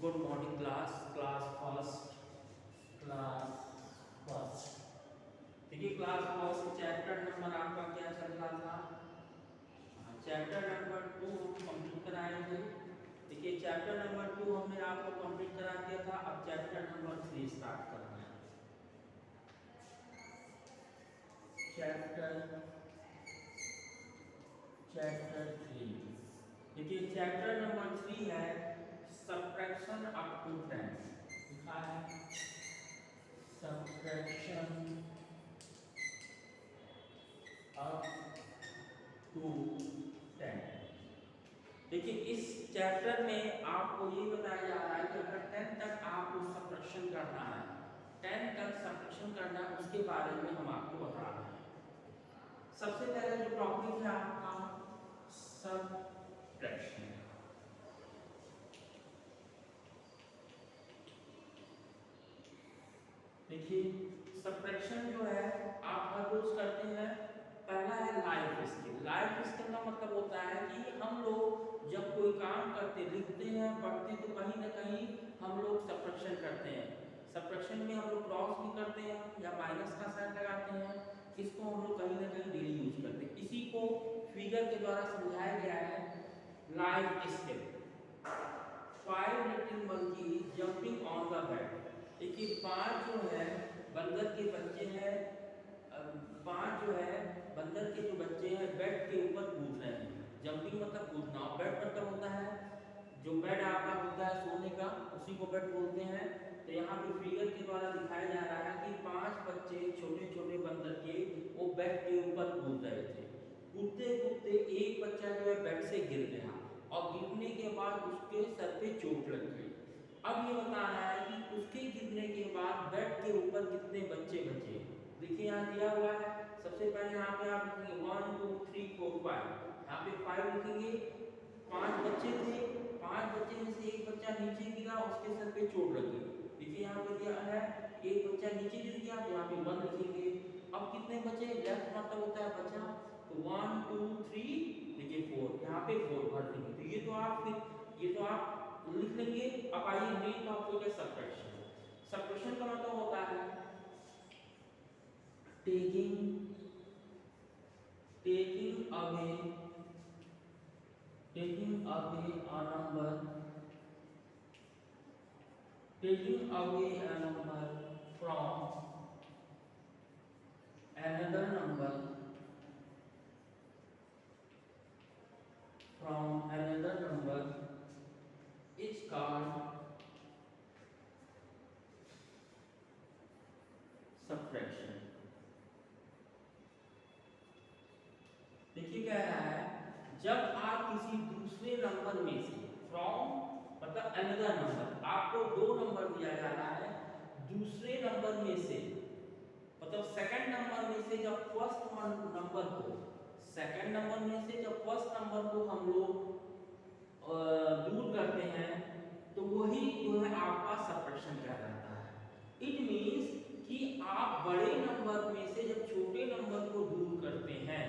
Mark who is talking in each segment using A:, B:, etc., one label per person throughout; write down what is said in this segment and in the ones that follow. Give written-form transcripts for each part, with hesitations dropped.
A: Good morning class first. देखिए class first chapter number आपका क्या चल रहा था। चैप्टर नंबर 2 हम कंप्लीट कराए थे। देखिए चैप्टर नंबर 2 हमने आपको कंप्लीट करा दिया था। अब चैप्टर नंबर 3 स्टार्ट करना है। चैप्टर 3 देखिए चैप्टर नंबर 3 है सब्ट्रैक्शन अप टू 10। लिखा है सब्ट्रैक्शन अप टू 10। देखिए इस चैप्टर में आपको ये बताया जा रहा है कि अगर 10 तक आपको सब्ट्रैक्शन करना है, 10 तक सब्ट्रैक्शन करना है, उसके बारे में हम आपको बता रहे हैं। सबसे पहले जो टॉपिक है आपका सब्ट्रैक्शन। देखिए सब्ट्रैक्शन जो है आप हर रोज करते हैं। पहला है लाइफ स्किल। लाइफ स्किल का मतलब होता है कि हम लोग जब कोई काम करते, लिखते हैं, पढ़ते हैं, तो कहीं ना कहीं हम लोग सब्ट्रैक्शन करते हैं। सब्ट्रैक्शन में हम लोग क्रॉस भी करते हैं या माइनस का साइन लगाते हैं। इसको हम लोग कहीं ना कहीं डेली यूज करते हैं। इसी को फिगर के द्वारा समझाया गया है life skill. 5 little monkey jumping on the bed. देखिए 5 जो है बंदर के बच्चे हैं, 5 जो है बंदर के जो बच्चे हैं बेड के ऊपर कूद रहे हैं। जंपिंग मतलब कूदना, और बेड मतलब होता है जो बेड आपका होता है सोने का, उसी को बेड बोलते हैं। तो यहाँ पे फिगर के द्वारा दिखाया जा रहा है कि 5 बच्चे छोटे छोटे बंदर के वो बेड के ऊपर कूद रहे थे। कूदते कूदते एक बच्चा जो है बेड से गिर गया और गिरने के बाद उसके सर पे चोट लग गई। अब ये बताना है कि उसके गिरने के बाद बेड के ऊपर कितने बच्चे बचे। देखिए यहाँ दिया हुआ है। सबसे पहले यहाँ पे आप लिखेंगे 1 2 3 4 5। यहाँ पे 5 लिखेंगे। 5 बच्चे थे, 5 बच्चे में से एक बच्चा नीचे गिरा, उसके सर पे चोट लगी। देखिए यहाँ पे दिया है एक बच्चा नीचे गिर गया, तो यहाँ पे 1 लिखेंगे। अब कितने बचे, लेफ्ट मतलब होता है बचा, तो 1 2 3 देखिए 4, यहाँ पे 4 भर देंगे। तो ये तो आप लिख लेंगे। अब आइए मेन टॉपिक है सब्ट्रैक्शन। सब्ट्रैक्शन का मतलब होता है taking away a number, taking away a number from another number is called subtraction। देखिए कह रहा है जब आप किसी दूसरे नंबर में से, फ्रॉम मतलब अनदर नंबर, आपको 2 नंबर दिया जा रहा है, दूसरे नंबर में से मतलब सेकंड नंबर में से जब फर्स्ट नंबर को, सेकंड नंबर में से जब फर्स्ट नंबर को हम लोग दूर करते हैं, तो वही जो है आपका सब्ट्रैक्शन कहलाता है। इट मींस कि आप बड़े नंबर में से जब छोटे नंबर को दूर करते हैं,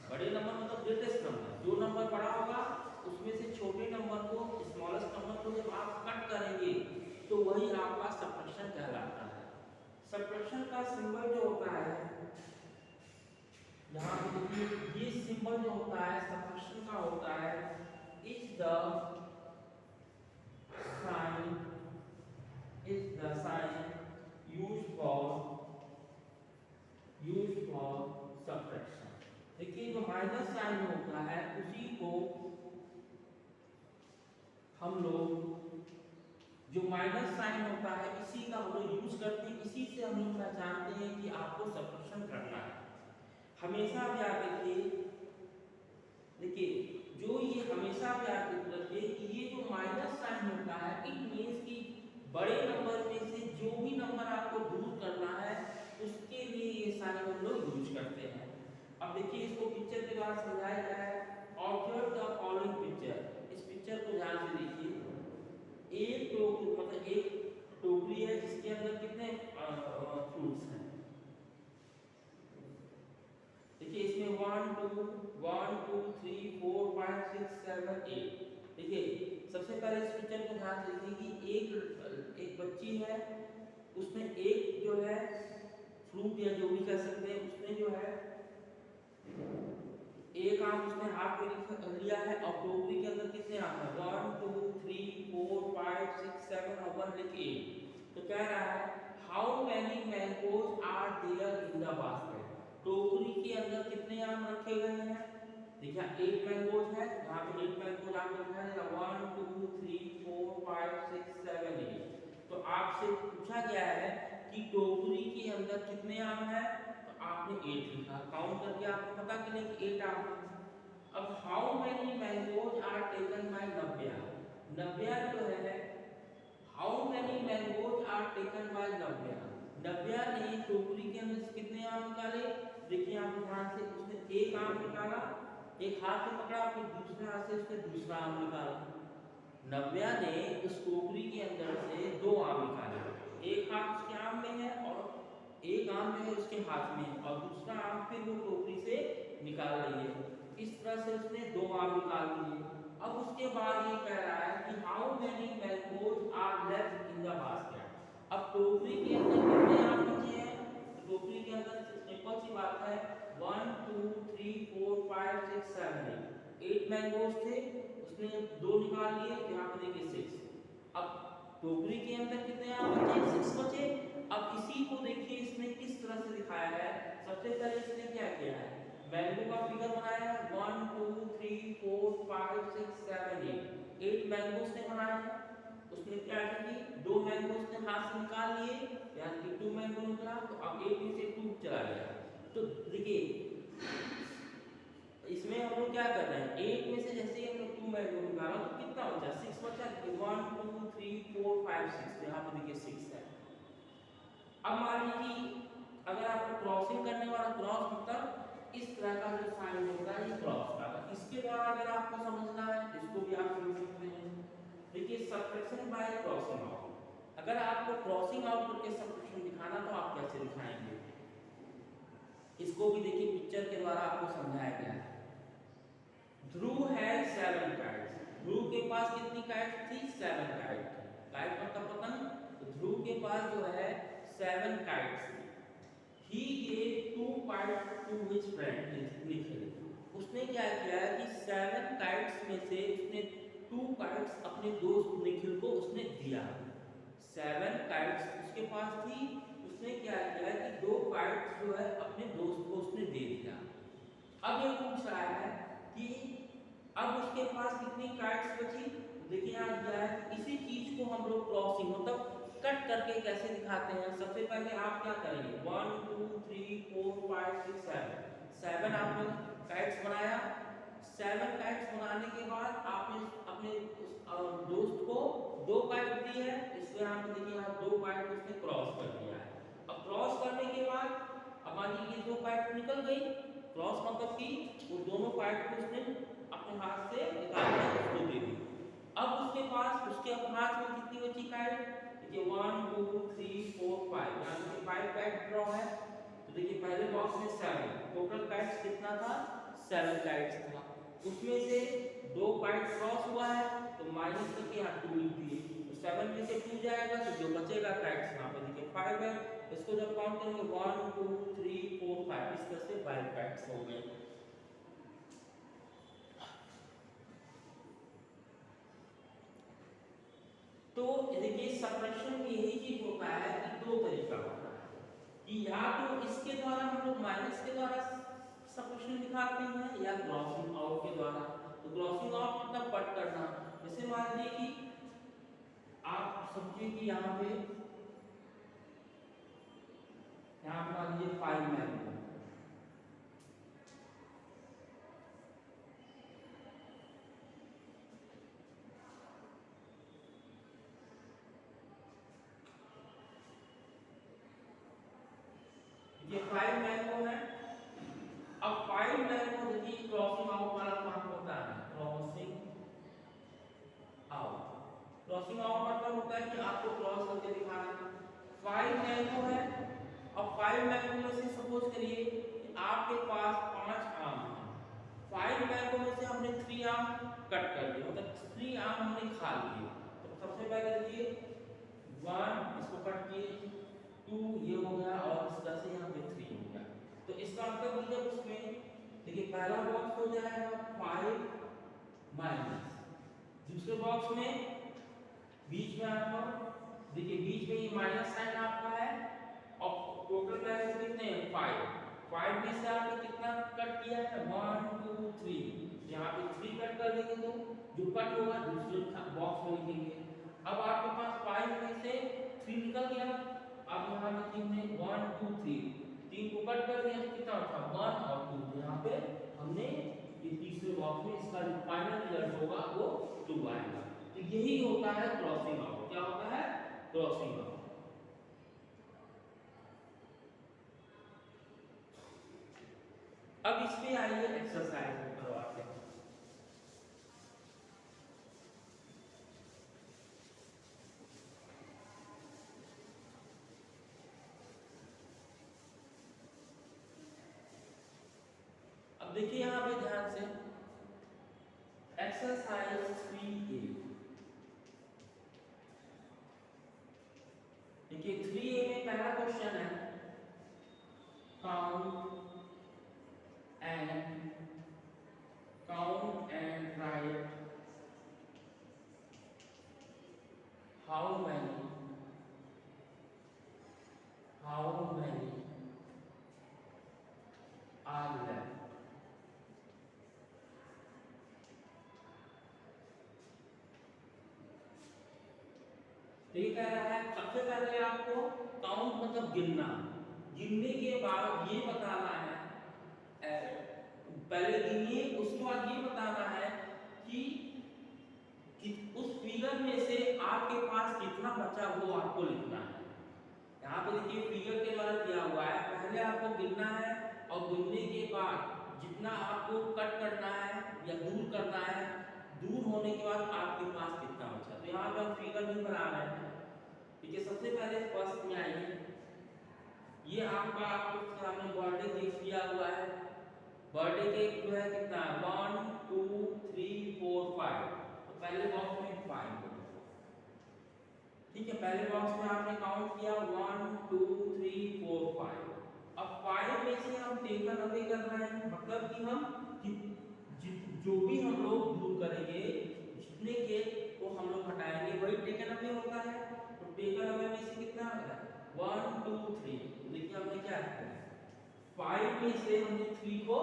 A: बड़े नंबर मतलब ग्रेटेस्ट नंबर, जो नंबर बड़ा होगा उसमें से छोटे नंबर को, स्मॉलेस्ट नंबर को जब आप कट करेंगे, तो वही आपका सब्ट्रैक्शन कहलाता है। सब्ट्रैक्शन का सिंबल जो होता है, यहाँ पे देखिए ये सिंबल जो होता है सब्ट्रैक्शन का होता है is the sign used for subtraction। देखिए जो माइनस साइन होता है उसी को हम लोग, जो माइनस साइन होता है इसी का हम लोग यूज करते हैं, इसी से हम लोग पहचानते हैं कि आपको सब्ट्रैक्शन करना है। हमेशा आप याद रखिए, देखिए जो ये हमेशा आप याद रखिए कि ये जो माइनस साइन होता है इट मींस कि बड़े नंबर में से जो भी नंबर आपको दूर करना है उसके लिए ये साइन हम लोग यूज करते हैं। अब देखिए इसको पिक्चर के द्वारा समझाया गया है। Observe the following picture. इस पिक्चर को ध्यान से देखिए। एक टोकरी है जिसके अंदर कितने फ्रूट्स हैं। देखिए इसमें 1 2 3 4 5 6 7 8। देखिए सबसे पहले इस पिक्चर को ध्यान से देखिए कि एक बच्ची है, उसने एक जो है फ्रूट या जो भी कह सकते हैं, उसने जो है एक आम उसने हाथ में लिया है और टोकरी के अंदर कितने आम है 1 2 3 4 5 6 7 और 1 लिख 8। तो कह रहा है how many mangoes are there in the basket. टोकरी के अंदर कितने आम रखे गए हैं? देखिए 8 मैंगोज है, यहाँ पे 8 मैंगोज आपको लिखा है 1 2 3 4 5 6 7 8। तो आपसे पूछा गया है कि टोकरी के अंदर कितने आम है, आपने 8 लिखा, काउंट करके आपको पता चले कि 8 आम। अब how many mangoes are taken by Navya. Navya जो है how many mangoes are taken by Navya. Navya ने टोकरी के अंदर से कितने आम निकाले? देखिए आप ध्यान से, उसने एक आम निकाला, एक हाथ में पकड़ा, फिर दूसरे हाथ से उसने दूसरा आम निकाला। नव्या ने उस टोकरी के अंदर से 2 आम निकाले, एक हाथ उसके आम में है और एक आम जो है उसके हाथ में, और दूसरा आम फिर वो टोकरी से निकाल रही है। इस तरह से उसने 2 आम निकाल लिए। अब उसके बाद ये कह रहा है कि how many mangoes are left in the basket. अब टोकरी के अंदर कितने आम बचे हैं? तो टोकरी के अंदर सिंपल सी बात है 1 2 3 4 5 6 7 8 मैंगोज थे, उसने 2 निकाल लिए, यहाँ पर देखिए 6। अब टोकरी के अंदर कितने आम बचे? 6 बचे। अब इसी को देखिए इसने किस तरह से दिखाया है। सबसे पहले इसने क्या किया है, मैंगो का फिगर बनाया है 1 2 3 4 5 6 7 8 मैंगो उसने बनाए हैं। उसने क्या की, 2 मैंगो उसने हाथ से निकाल लिए, यानी कि 2 मैंगो निकला, तो अब 8 में से 2 चला गया। तो देखिए इसमें हम लोग क्या कर रहे हैं, 8 में से जैसे ही हम लोग 2 मैंगो निकाला तो कितना बचा? 6 बचा। 1 2 3 4 5 6, तो यहाँ पर देखिए 6 है। अब मान लीजिए अगर आपको क्रॉसिंग करने वाला, क्रॉस मतलब इस तरह का जो साइन होता है ये क्रॉस का, इसके द्वारा अगर आपको समझना है इसको भी आप समझ सकते हैं। देखिए सबट्रैक्शन बाय क्रॉसिंग आउट। अगर आपको क्रॉसिंग आउट करके सबट्रैक्शन दिखाना तो आप कैसे दिखाएंगे, इसको भी देखिए पिक्चर के द्वारा आपको समझाया गया है। ध्रुव हैज 7 काइट्स। ध्रुव के पास कितनी काइट्स थी? 7 काइट। काइट मतलब पतंग। तो ध्रुव के पास जो है 7 kites थी। He gave 2 kites to his friend Nikhil. उसने क्या किया है कि 7 kites में से उसने 2 kites अपने दोस्त निखिल को उसने दिया। 7 kites उसके पास थी, उसने क्या किया है कि 2 kites जो है अपने दोस्त को उसने दे दिया। अब ये पूछ रहा है कि अब उसके पास कितनी kites बची? देखिए यहाँ दिया है कि इसी चीज को हम लोग क्रॉसिंग मतलब कट करके कैसे दिखाते हैं। सबसे पहले आप क्या करेंगे 1 2 3 4 5 6 7 आपने काइट्स बनाया। 7 काइट्स बनाने के बाद आपने अपने दोस्त को 2 काइट दी है, इसलिए यहाँ पे देखिए यहाँ 2 काइट उसने क्रॉस कर दिया है। अब क्रॉस करने के बाद अब मान लीजिए 2 काइट निकल गई, क्रॉस मतलब कि वो दोनों काइट को उसने अपने हाथ से निकाल कर उसको दे दी। अब उसके पास उसके हाथ में कितनी बची काइट? देखिए 1 2 3 4 5, यहाँ पे 5 काइट ड्रॉ है। तो देखिए पहले बॉक्स में 7, टोटल काइट्स कितना था? 7 काइट्स था। उसमें से 2 काइट क्रॉस हुआ है तो माइनस करके यहाँ 2 लिख दिए। तो 7 में से 2 जाएगा तो जो बचेगा काइट्स यहाँ पे देखिए 5 है। इसको जब काउंट करेंगे 1 2 3 4 5, इस तरह से 5 काइट्स हो गए। तो देखिए सबट्रैक्शन में यही चीज होता है कि 2 तरीका होता है कि या तो इसके द्वारा हम लोग माइनस के द्वारा सबट्रैक्शन दिखाते हैं या क्रॉसिंग आउट के द्वारा। तो क्रॉसिंग आउट मतलब कट करना। जैसे मान लीजिए कि आप समझिए कि यहाँ पे मान लीजिए 5 मैंगो, ये 5 मैंगो है। अब 5 मैंगो देखिए क्रॉसिंग आउट वाला काम होता है, क्रॉसिंग आउट। क्रॉसिंग आउट मतलब होता है कि आपको क्रॉस करके दिखाना। 5 मैंगो है, अब 5 मैंगो में से सपोज करिए कि आपके पास 5 आम है। 5 बैंकों में से हमने 3 आम कट कर दिए, मतलब 3 आम हमने खा लिए। तो सबसे पहले देखिए 1 इसको कट किए, 2 ये हो गया और इस तरह से यहाँ पे 3 हो गया। तो इसका मतलब मतलब उसमें देखिए पहला बॉक्स हो जाएगा 5 माइनस, दूसरे बॉक्स में बीच में आपका देखिए बीच में ये माइनस साइन आपका है और टोटल बैलेंस कितने हैं 5 में से आपने कितना कट किया है 1 2 3, यहाँ पे 3 कट कर देंगे तो जो कट होगा दूसरे बॉक्स में लिखेंगे। अब आपके पास 5 में से 3 निकल गया, अब यहाँ पे लिखेंगे 1 2 3 को कट कर दिया तो कितना बचा 1 और 2, तो यहाँ पे हमने ये तीसरे बॉक्स में इसका जो फाइनल रिजल्ट होगा वो 2 आएगा। तो यही होता है क्रॉसिंग आउट। क्या होता है क्रॉसिंग आउट। अब इस पे आइए एक्सरसाइज करवाते हैं। अब देखिए यहाँ पे ध्यान से एक्सरसाइज 3A, देखिए 3A में पहला क्वेश्चन है count and write how many are left। ठीक है, सबसे पहले आपको काउंट मतलब गिनना, गिनने के बाद ये बताना है, पहले गिनिए उसके बाद ये बताना है कि उस फिगर में से आपके पास कितना बचा वो आपको लिखना है। यहाँ पे देखिए फिगर के द्वारा दिया हुआ है, पहले आपको गिनना है और गिनने के बाद जितना आपको कट करना है या दूर करना है, दूर होने के बाद आपके पास कितना बचा। तो यहाँ पे हम फिगर नहीं बना रहे हैं। ठीक है, सबसे पहले फर्स्ट में आइए, ये आपका आपके सामने बर्थडे केक दिया हुआ है। बर्थडे केक जो है कितना 1 2 3 4 5, तो पहले बॉक्स में 5। ठीक है, पहले बॉक्स में आपने काउंट किया 1 2 3 4 5। अब 5 में से हम टेकन अवे कर रहे हैं, मतलब कि हम जो भी हम लोग दूर करेंगे, जितने के को हम लोग हटाएंगे वही टेकन अवे होता है। तो टेकन अवे में से कितना आ रहा है 1 2 3। देखिए हमने क्या किया 5 में से हमने 3 को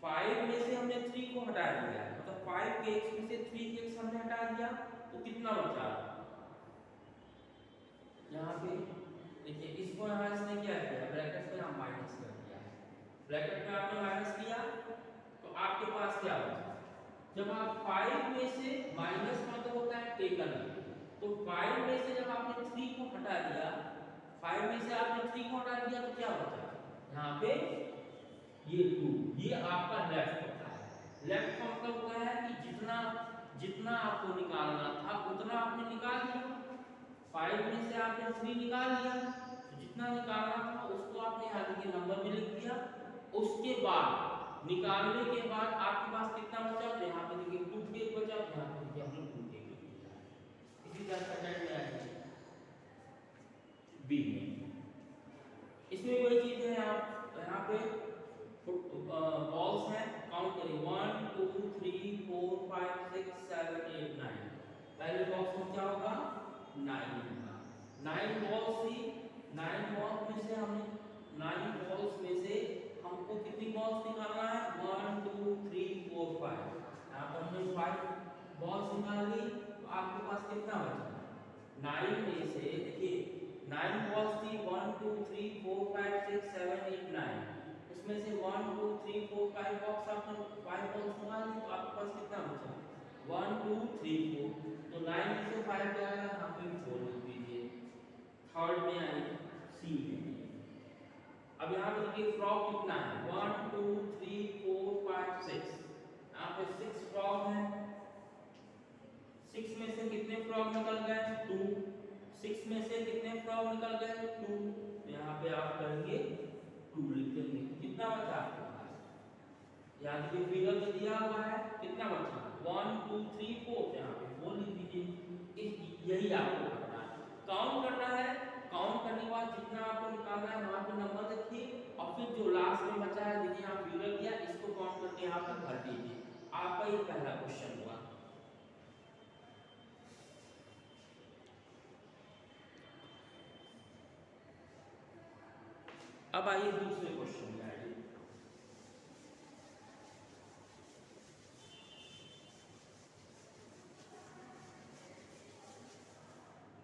A: 5 में से हमने 3 को हटा दिया, मतलब 5 के x में से 3 के x हमने हटा दिया, तो कितना बचा यहाँ पे देखिए, इसको यहाँ इसने क्या किया ब्रैकेट में हम माइनस कर दिया, ब्रैकेट में आपने माइनस किया तो आपके पास क्या बचा। जब आप 5 में से माइनस मतलब होता है टेकन, तो 5 में से जब आपने 3 को हटा दिया, 5 में से आपने 3 को हटा दिया तो क्या बचा यहाँ पे ये 2, ये आपका लेफ्ट होता है। लेफ्ट का मतलब होता है कि जितना जितना आपको निकालना था उतना आपने निकाल लिया। 5 में से आपने 3 निकाल लिया, तो जितना निकालना था उसको आपने आगे के नंबर में लिख दिया। उसके बाद निकालने के बाद आपके पास कितना बचा, तो यहाँ पे देखिए 2 केक बचा, यहाँ पे देखिए हमने 2 केक लिख दिया। इसी तरह सेकंड में आएगा बी में, इसमें वही चीज है। आप यहाँ पे बॉल्स हैं, काउंट करिए 1 2 3 4 5 6 7 8 9। पहले बॉक्स में क्या होगा 9 होगा। 9 बॉल्स थी, 9 बॉल्स में से हमने 9 बॉल्स में से हमको कितनी बॉल्स निकालना है 1 2 3 4 5। यहाँ पर हमने 5 बॉल्स निकाल ली, तो आपके पास कितना बचा 9 में से देखिए 9 बॉल्स थी 1 2 3 4 5 6 7 8 9, उसमें से 1 2 3 4 5 बॉक्स आपने 5 बॉल्स निकाल ली, तो आपके पास कितना बचा 1 2 3 4। तो 9 में से 5 जाएगा, यहाँ पे 4 लिख दीजिए। थर्ड में आई सी में, अब यहाँ पे देखिए फ्रॉग कितना है 1 2 3 4 5 6, यहाँ पे 6 फ्रॉग है। 6 में से कितने फ्रॉग निकल गए 2, 6 में से कितने फ्रॉग निकल गए 2, यहाँ पे आप करेंगे 2 लिख देंगे, कितना बचा आपके पास याद कि फिगर जो दिया हुआ है कितना बचा 1 2 3 4 यहाँ पे 4 लिख दीजिए। यही आपको करना है, काउंट करना है। काउंट करने के बाद जितना आपको निकालना है वहां पे नंबर देखिए और फिर जो लास्ट में बचा है देखिए यहाँ फिगर दिया इसको काउंट करके यहाँ पे भर दीजिए। आपका ये पहला क्वेश्चन हुआ। अब आइए दूसरे क्वेश्चन में आइए।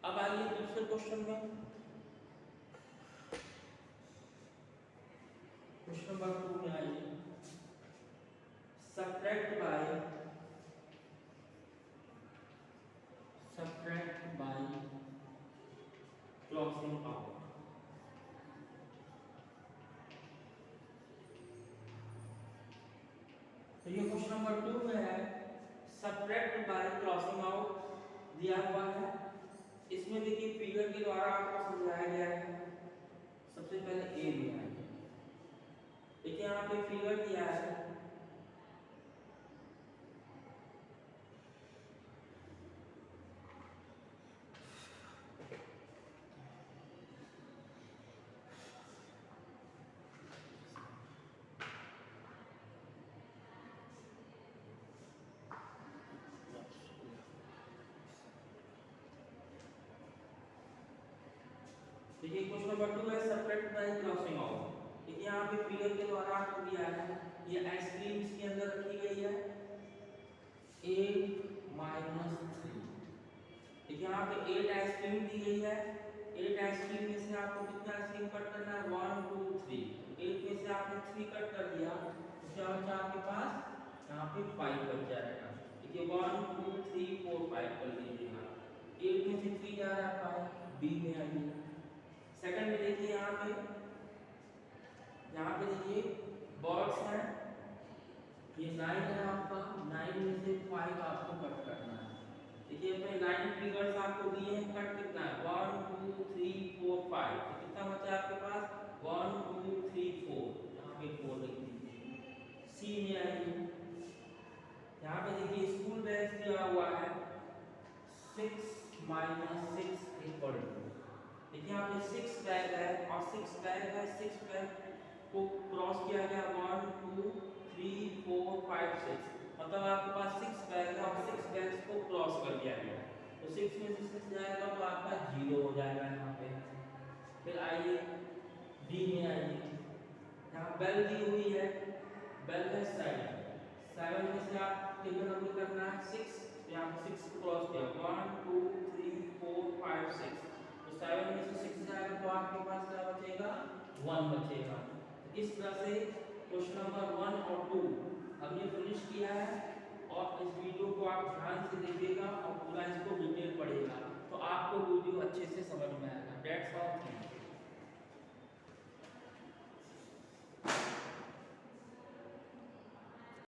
A: अब आइए दूसरे क्वेश्चन में, क्वेश्चन नंबर 2 में आइए। Subtract bye crossing out. तो ये क्वेश्चन नंबर 2 में है, सब्ट्रैक्ट बाय क्रॉसिंग आउट दिया हुआ है। इसमें देखिए फिगर के द्वारा आपको समझाया गया है। सबसे पहले ए में आइए, देखिए यहाँ पे फिगर दिया है, देखिए क्वेश्चन नंबर 2 है सब्ट्रैक्ट बाय क्रॉसिंग आउट। देखिए यहाँ पे फिगर के द्वारा आपको दिया है, ये आइसक्रीम इसके अंदर रखी गई है 8 - 3। देखिए यहाँ पे 8 आइसक्रीम दी गई है। 8 आइसक्रीम में से आपको कितना आइसक्रीम कट करना है 1 2 3। 8 में से आपने 3 कट कर दिया तो क्या बचा आपके पास यहाँ पे 5 बच जाएगा। देखिए 1 2 3 4 5 कर लीजिएगा। 8 में से 3 जा रहा है 5, बी में आइए। सेकंड में देखिए यहाँ पे देखिए बर्ड्स हैं, ये 9 है आपका, 9 में से 5 आपको कट करना है। देखिए अपने 9 फिगर्स आपको दिए हैं, कट कितना है 1 2 3 4 5। तो कितना बचा आपके पास 1 2 3 4, यहाँ पे 4 लिख दीजिए। सी में आइए, यहाँ पे देखिए स्कूल बैग दिया हुआ है 6 - 6 = देखिए यहाँ पे 6 बैग है और 6 बैग है, 6 बैग को क्रॉस किया गया 1 2 3 4 5 6, मतलब आपके पास 6 बैग है और 6 बैग्स को क्रॉस कर दिया गया। तो 6 में से 6 जाएगा तो आपका 0 हो जाएगा यहाँ पे। फिर आइए डी में आइए, यहाँ बेल दी हुई है, बेल है 7 में से आप कितना नंबर करना है 6, तो यहाँ पे 6 को क्रॉस किया 1 2 3 4 5 6, तो 7 में से 6 जाएगा तो आपके पास क्या बचेगा 1 बचेगा। इस तरह से क्वेश्चन नंबर 1 और 2 हमने फिनिश किया है और इस वीडियो को आप ध्यान से देखिएगा और पूरा इसको डिटेल पढ़िएगा।